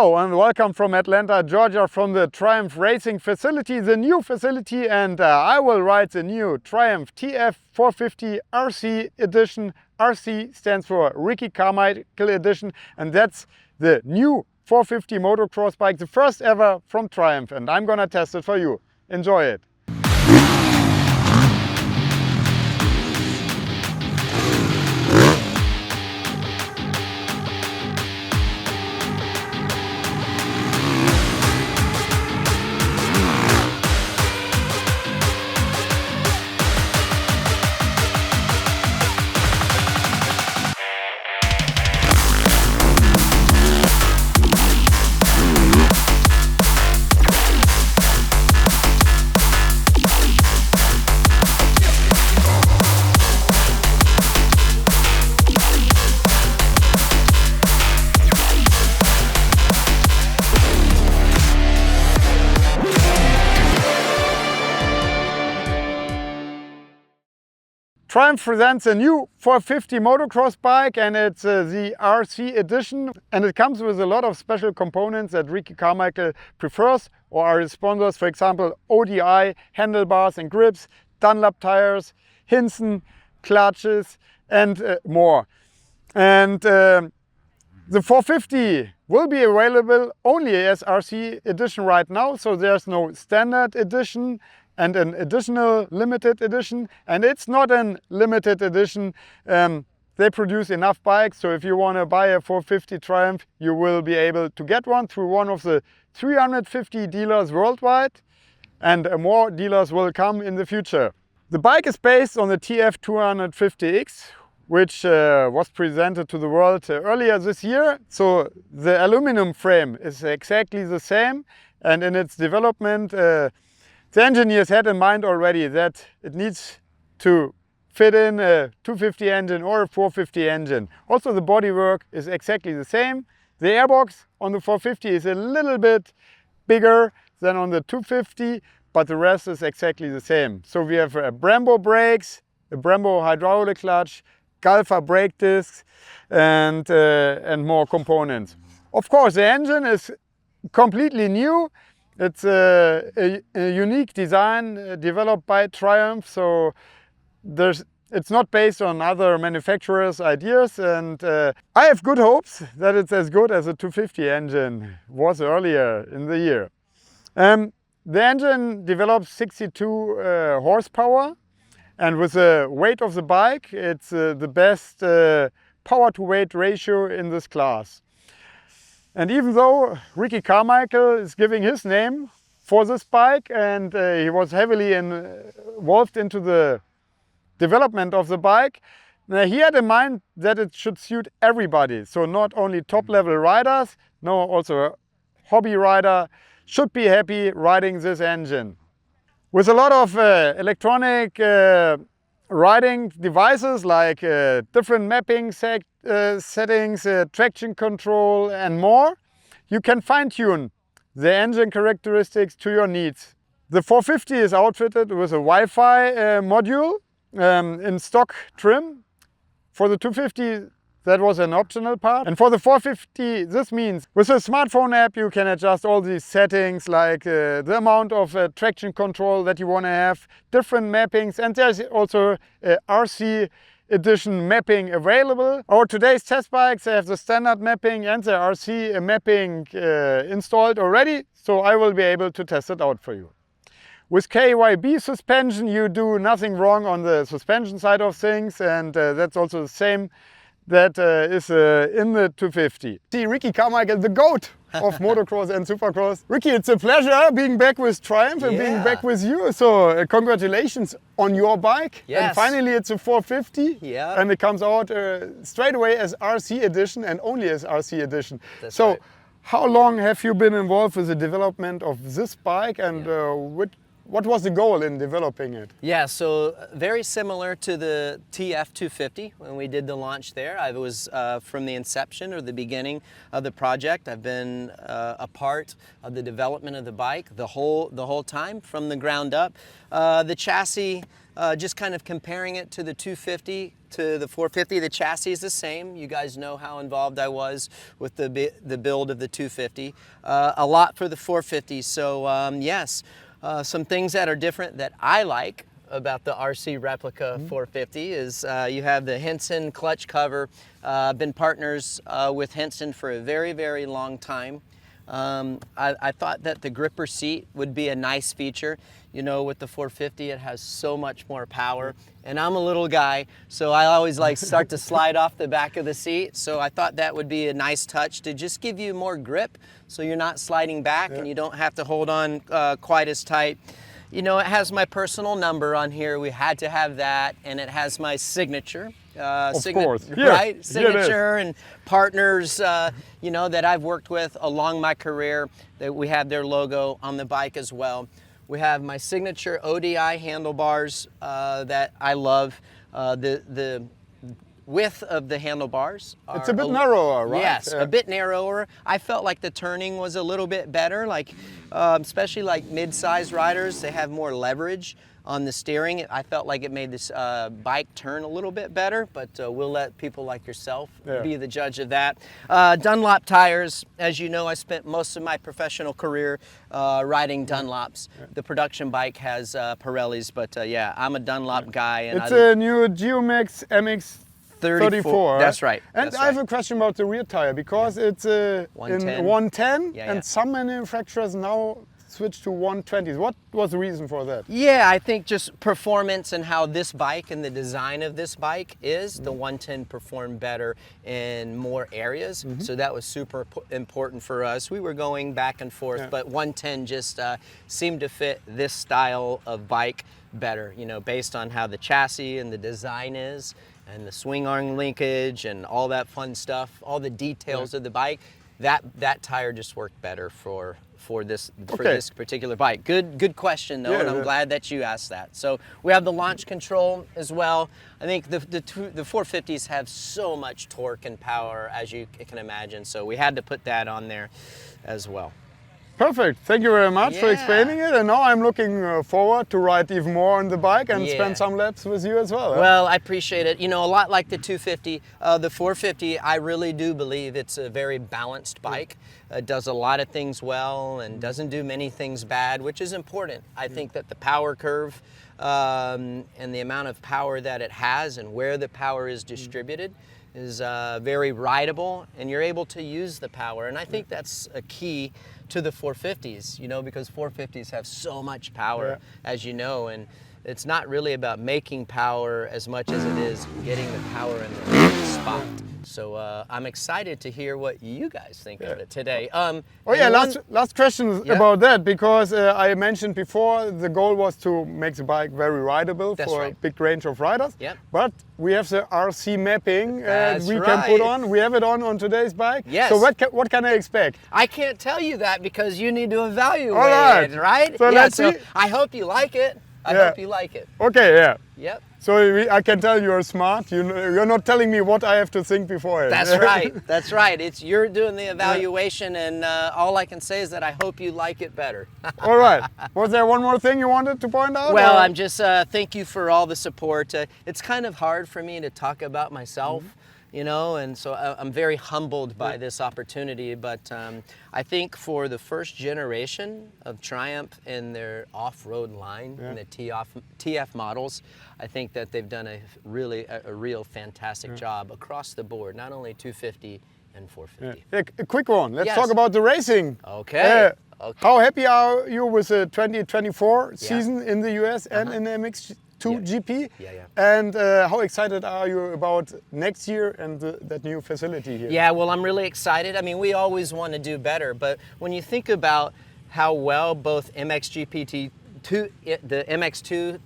Hello and welcome from Atlanta, Georgia, from the Triumph Racing facility, the new facility, and I will ride the new Triumph TF 450 RC edition. RC stands for Ricky Carmichael edition, and that's the new 450 motocross bike, the first ever from Triumph, and I'm gonna test it for you. Enjoy it. Triumph presents a new 450 motocross bike, and it's the RC edition, and it comes with a lot of special components that Ricky Carmichael prefers or are his sponsors. For example, ODI, handlebars and grips, Dunlop tires, Hinson, clutches and more. And the 450 will be available only as RC edition right now, so there's no standard edition and an additional limited edition, and it's not an limited edition. They produce enough bikes, so if you want to buy a 450 Triumph, you will be able to get one through one of the 350 dealers worldwide, and more dealers will come in the future. The bike is based on the TF 250X, which was presented to the world earlier this year. So the aluminum frame is exactly the same, and in its development the engineers had in mind already that it needs to fit in a 250 engine or a 450 engine. Also, the bodywork is exactly the same. The airbox on the 450 is a little bit bigger than on the 250, but the rest is exactly the same. So we have Brembo brakes, a Brembo hydraulic clutch, Galfa brake discs and more components. Of course, the engine is completely new. It's a unique design developed by Triumph, so it's not based on other manufacturers' ideas, and I have good hopes that it's as good as a 250 engine was earlier in the year. The engine develops 62 horsepower, and with the weight of the bike, it's the best power to weight ratio in this class. And even though Ricky Carmichael is giving his name for this bike, and he was heavily involved into the development of the bike, he had in mind that it should suit everybody. So not only top-level riders, no, also a hobby rider should be happy riding this engine. With a lot of electronic riding devices like different mapping settings, traction control and more, you can fine-tune the engine characteristics to your needs. The 450 is outfitted with a Wi-Fi module in stock trim. For the 250 that was an optional part, and for the 450 this means with a smartphone app you can adjust all these settings like the amount of traction control that you want to have, different mappings, and there's also RC edition mapping available. Our today's test bikes have the standard mapping and the RC mapping installed already, so I will be able to test it out for you. With KYB suspension you do nothing wrong on the suspension side of things, and that's also the same that is in the 250. See, Ricky Carmichael, the GOAT of motocross and supercross. Ricky, it's a pleasure being back with Triumph and being back with you. So congratulations on your bike. Yes. And finally it's a 450. Yeah. And it comes out straight away as RC edition and only as RC edition. That's so right. how long have you been involved with the development of this bike, and what was the goal in developing it? Yeah, so very similar to the TF250 when we did the launch there. I was from the inception or the beginning of the project. I've been a part of the development of the bike the whole time from the ground up. The chassis, just kind of comparing it to the 250 to the 450, the chassis is the same. You guys know how involved I was with the build of the 250. A lot for the 450. So yes, some things that are different that I like about the RC Replica 450 is you have the Henson clutch cover. Been partners with Henson for a very, very long time. I thought that the gripper seat would be a nice feature. You know, with the 450, it has so much more power. And I'm a little guy, so I always like start to slide off the back of the seat. So I thought that would be a nice touch to just give you more grip so you're not sliding back and you don't have to hold on quite as tight. You know, it has my personal number on here. We had to have that, and it has my signature. Of course, right? Yes. Signature and partners, you know, that I've worked with along my career. That we have their logo on the bike as well. We have my signature ODI handlebars that I love. The width of the handlebars are it's a bit narrower, right? Yes, a bit narrower. I felt like the turning was a little bit better, like especially like mid-sized riders, they have more leverage on the steering. I felt like it made this bike turn a little bit better, but we'll let people like yourself be the judge of that. Dunlop tires, as you know, I spent most of my professional career riding Dunlops. The production bike has Pirellis, but yeah, I'm a Dunlop guy. And it's a new Geomix MX 34. That's right. And that's I have a question about the rear tire, because it's in 110 and some manufacturers now switch to 120s. What was the reason for that? Yeah, I think just performance and how this bike and the design of this bike is. The 110 performed better in more areas, so that was super important for us. We were going back and forth, but 110 just seemed to fit this style of bike better, you know, based on how the chassis and the design is, and the swing arm linkage and all that fun stuff, all the details of the bike. That tire just worked better for this particular bike. Good question though, and I'm glad that you asked that. So we have the launch control as well. I think the 450s have so much torque and power, as you can imagine, so we had to put that on there as well. Perfect. Thank you very much for explaining it. And now I'm looking forward to ride even more on the bike and spend some laps with you as well. Well, I appreciate it. You know, a lot like the 250, the 450, I really do believe it's a very balanced bike. It does a lot of things well and doesn't do many things bad, which is important. I think that the power curve and the amount of power that it has and where the power is distributed is very rideable, and you're able to use the power. And I think that's a key to the 450s, you know, because 450s have so much power, as you know, and it's not really about making power as much as it is getting the power in the right spot. So I'm excited to hear what you guys think of it today. Last question about that, because I mentioned before the goal was to make the bike very rideable for a big range of riders. But we have the RC mapping we can put on. We have it on today's bike. So what can I expect? I can't tell you that because you need to evaluate it, right? So let's see. I hope you like it. I hope you like it. Okay, Yep. So I can tell you're smart. You're not telling me what I have to think before. That's right. That's right. You're doing the evaluation, and all I can say is that I hope you like it better. All right. Was there one more thing you wanted to point out? Well, I'm just thank you for all the support. It's kind of hard for me to talk about myself. You know, and so I'm very humbled by this opportunity, but I think for the first generation of Triumph in their off-road line, in the TF models, I think that they've done a real fantastic job across the board, not only 250 and 450. A quick one, let's talk about the racing. Okay. How happy are you with the 2024 season in the US and in the MX2 GP? And how excited are you about next year and that new facility here? Yeah, well, I'm really excited. I mean, we always want to do better, but when you think about how well both the MX2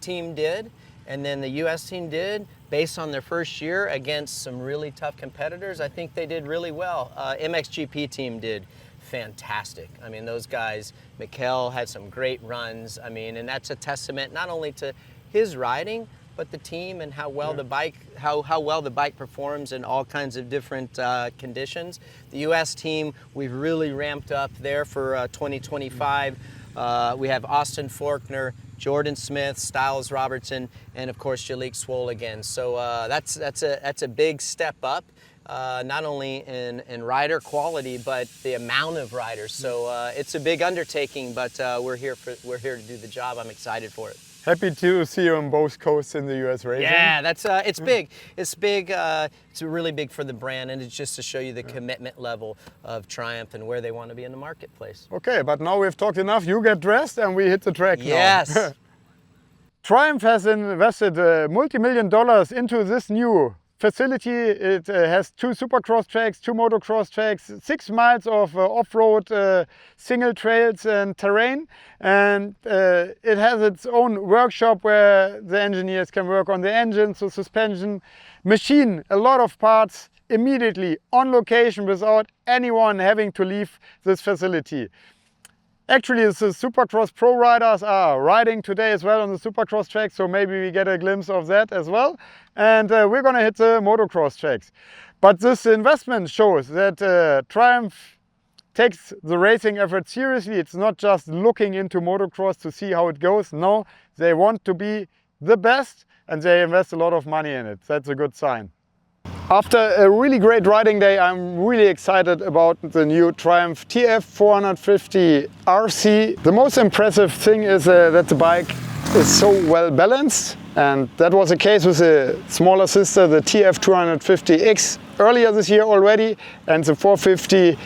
team did and then the US team did, based on their first year against some really tough competitors, I think they did really well. MXGP team did fantastic. I mean, those guys, Mikkel had some great runs. I mean, and that's a testament not only to his riding, but the team and how well the bike, how well the bike performs in all kinds of different conditions. The U.S. team, we've really ramped up there for 2025. We have Austin Faulkner, Jordan Smith, Styles Robertson, and of course Jalik Swoll again. So that's a big step up, not only in rider quality, but the amount of riders. So it's a big undertaking, but we're here to do the job. I'm excited for it. Happy to see you on both coasts in the US racing. Yeah, that's it's big. It's big. It's really big for the brand, and it's just to show you the commitment level of Triumph and where they want to be in the marketplace. Okay, but now we've talked enough. You get dressed and we hit the track yes. now. Triumph has invested multi-million dollars into this new facility. It has 2 supercross tracks, 2 motocross tracks, 6 miles of off-road single trails and terrain, and it has its own workshop where the engineers can work on the engines, the suspension, machine a lot of parts immediately on location without anyone having to leave this facility. Actually, the Supercross Pro riders are riding today as well on the Supercross track, so maybe we get a glimpse of that as well. And we're going to hit the motocross tracks. But this investment shows that Triumph takes the racing effort seriously. It's not just looking into motocross to see how it goes. No, they want to be the best and they invest a lot of money in it. That's a good sign. After a really great riding day, I'm really excited about the new Triumph TF 450 RC. The most impressive thing is that the bike is so well balanced, and that was the case with the smaller sister, the TF 250X, earlier this year already, and the 450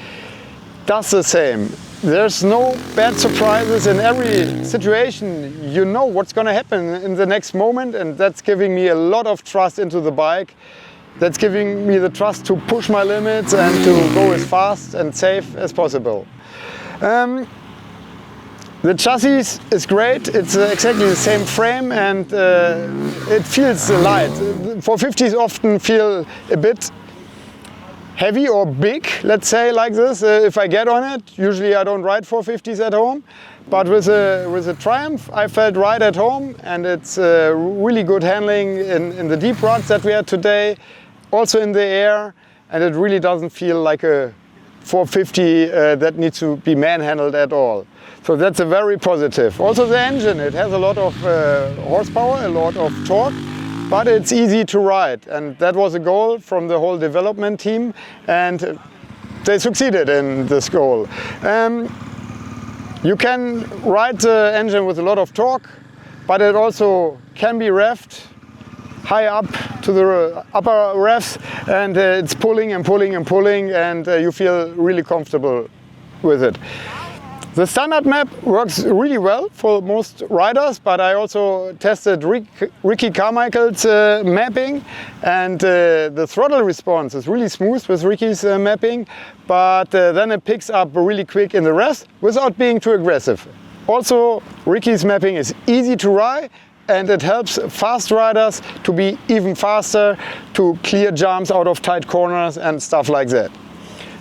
does the same. There's no bad surprises in every situation. You know what's going to happen in the next moment, and that's giving me a lot of trust into the bike. That's giving me the trust to push my limits and to go as fast and safe as possible. The chassis is great. It's exactly the same frame and it feels light. 450s often feel a bit heavy or big, let's say like this, if I get on it. Usually I don't ride 450s at home. But with a Triumph, I felt right at home, and it's really good handling in the deep ruts that we had today, also in the air, and it really doesn't feel like a 450 that needs to be manhandled at all. So that's a very positive. Also the engine, it has a lot of horsepower, a lot of torque, but it's easy to ride, and that was a goal from the whole development team, and they succeeded in this goal. You can ride the engine with a lot of torque, but it also can be revved high up to the upper revs, and it's pulling and pulling and pulling, and you feel really comfortable with it. The standard map works really well for most riders, but I also tested Ricky Carmichael's mapping, and the throttle response is really smooth with Ricky's mapping, but then it picks up really quick in the rest without being too aggressive. Also, Ricky's mapping is easy to ride, and it helps fast riders to be even faster, to clear jumps out of tight corners and stuff like that.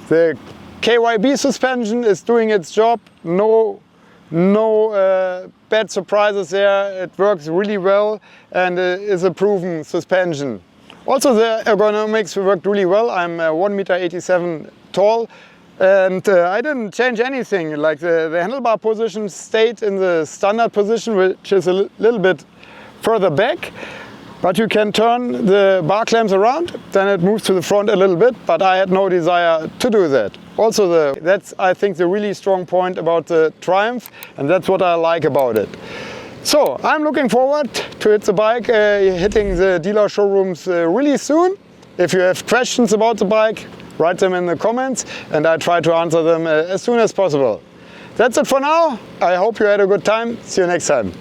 The KYB suspension is doing its job. No bad surprises there. It works really well and is a proven suspension. Also the ergonomics worked really well. I'm 1.87 meters tall, and I didn't change anything. Like the handlebar position stayed in the standard position, which is a little bit further back. But you can turn the bar clamps around, then it moves to the front a little bit, but I had no desire to do that. Also, that's, I think, the really strong point about the Triumph, and that's what I like about it. So, I'm looking forward to hit the bike, hitting the dealer showrooms really soon. If you have questions about the bike, write them in the comments, and I try to answer them as soon as possible. That's it for now. I hope you had a good time. See you next time.